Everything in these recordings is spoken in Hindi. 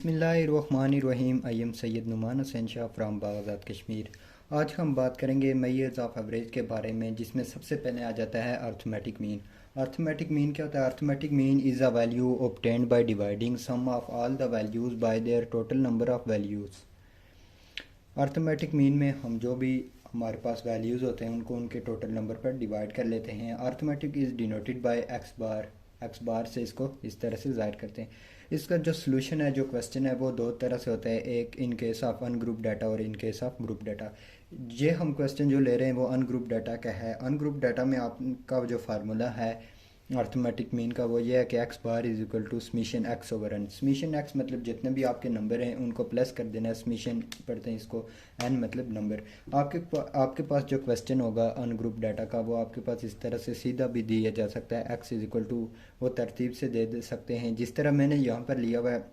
बिस्मिल्लाहिर्रहमानिर्रहीम। I am Syed Numan Hussain Shah from Baghdad Kashmir. आज हम बात करेंगे मेजर्स ऑफ एवरेज के बारे में, जिसमें सबसे पहले आ जाता है अर्थमेटिक मीन। अर्थमेटिक मीन क्या होता है? Arithmetic mean is a value obtained by dividing sum of all the values by their total number of values. Arithmetic mean में हम जो भी हमारे पास वैल्यूज़ होते हैं उनको उनके टोटल नंबर पर डिवाइड कर लेते हैं। Arithmetic is denoted by X bar से इसको इस तरह से ज़ाहिर करते हैं। इसका जो सोल्यूशन है, जो क्वेश्चन है, वो दो तरह से होता है, एक in case of ungroup data और in case of group data. ये हम क्वेश्चन जो ले रहे हैं वो अनग्रुप डाटा का है। अनग्रुप डाटा में आपका जो फार्मूला है अर्थमेटिक मीन का वो ये है कि x bar is equal to summation x over n. Summation x मतलब जितने भी आपके नंबर हैं उनको प्लस कर देना है। समीशन पढ़ते हैं इसको, एन मतलब नंबर। आपके पास जो क्वेश्चन होगा अनग्रुप डाटा का वो आपके पास इस तरह से सीधा भी दिया जा सकता है। एक्स इज इक्वल टू वो तरतीब से दे सकते हैं जिस तरह मैंने यहाँ पर लिया हुआ है।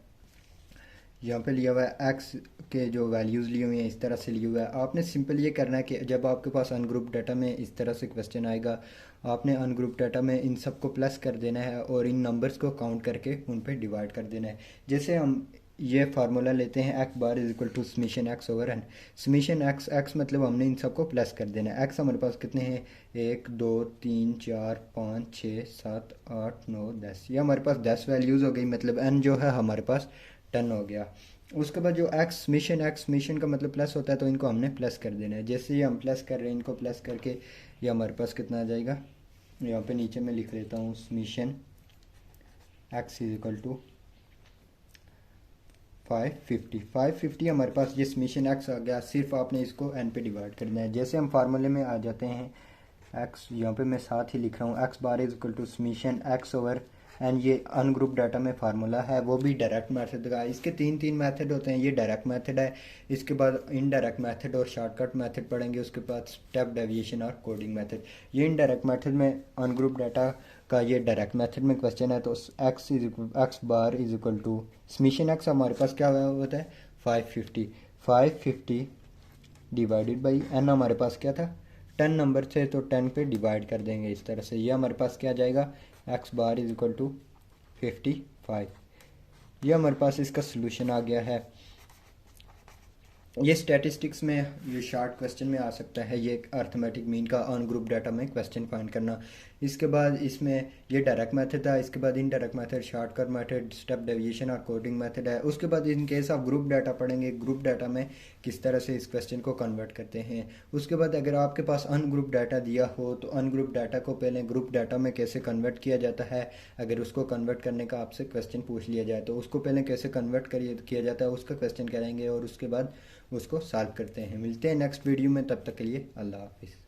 यहाँ पे लिया हुआ है एक्स के जो वैल्यूज़ लिए हुए हैं इस तरह से लिए हुआ है। आपने सिंपल ये करना है कि जब आपके पास अनग्रुप डाटा में इस तरह से क्वेश्चन आएगा, आपने अनग्रुप डाटा में इन सब को प्लस कर देना है और इन नंबर्स को काउंट करके उन पे डिवाइड कर देना है। जैसे हम ये फार्मूला लेते हैं x bar is equal to summation x over n. Summation x x मतलब हमने इन सबको प्लस कर देना है। एक्स हमारे पास कितने हैं? 1 2 3 4 5 6 7 8 9 10। ये हमारे पास 10 वैल्यूज़ हो गई, मतलब एन जो है हमारे पास 10 हो गया। उसके बाद जो एक्स मिशन का मतलब प्लस होता है, तो इनको हमने प्लस कर देना है। जैसे ही हम प्लस कर रहे हैं इनको प्लस करके ये हमारे पास कितना आ जाएगा, यहाँ पे नीचे मैं लिख लेता हूँ summation x is equal to 550 हमारे पास ये मिशन एक्स आ गया। सिर्फ आपने इसको एन पे डिवाइड करना है। जैसे हम फार्मूले में आ जाते हैं, एक्स यहाँ पे मैं साथ ही लिख रहा हूँ, x bar is equal to summation x over n ये अनग्रुप डाटा में फार्मूला है, वो भी डायरेक्ट मेथड का। इसके तीन मेथड होते हैं। ये डायरेक्ट मेथड है, इसके बाद इनडायरेक्ट मेथड और शॉर्टकट मेथड पढ़ेंगे, उसके बाद स्टेप डेविएशन और कोडिंग मेथड। ये इनडायरेक्ट मेथड में अनग्रुप डाटा का ये डायरेक्ट मेथड में क्वेश्चन है, तो x bar is equal to summation x हमारे पास क्या होता है 550 डिवाइडेड बाई एन हमारे पास क्या था 10 नंबर से, तो 10 पे डिवाइड कर देंगे इस तरह से। ये हमारे पास क्या जाएगा, x bar is equal to 55। ये हमारे पास इसका सोल्यूशन आ गया है। ये स्टैटिस्टिक्स में ये शॉर्ट क्वेश्चन में आ सकता है, ये अर्थमेटिक मीन का अनग्रुप डाटा में क्वेश्चन फाइंड करना। इसके बाद इसमें ये डायरेक्ट मेथड था, इसके बाद indirect method, shortcut method, step deviation और कोडिंग मेथड है। उसके बाद इन केस ऑफ ग्रुप डाटा पढ़ेंगे, ग्रुप डाटा में किस तरह से इस क्वेश्चन को कन्वर्ट करते हैं। उसके बाद अगर आपके पास अनग्रुप डाटा दिया हो तो अनग्रुप डाटा को पहले ग्रुप डाटा में कैसे कन्वर्ट किया जाता है। अगर उसको कन्वर्ट करने का आपसे क्वेश्चन पूछ लिया जाए तो उसको पहले कैसे कन्वर्ट किया जाता है उसका क्वेश्चन करेंगे और उसके बाद उसको सॉल्व करते हैं। मिलते हैं नेक्स्ट वीडियो में, तब तक के लिए अल्लाह हाफिज़।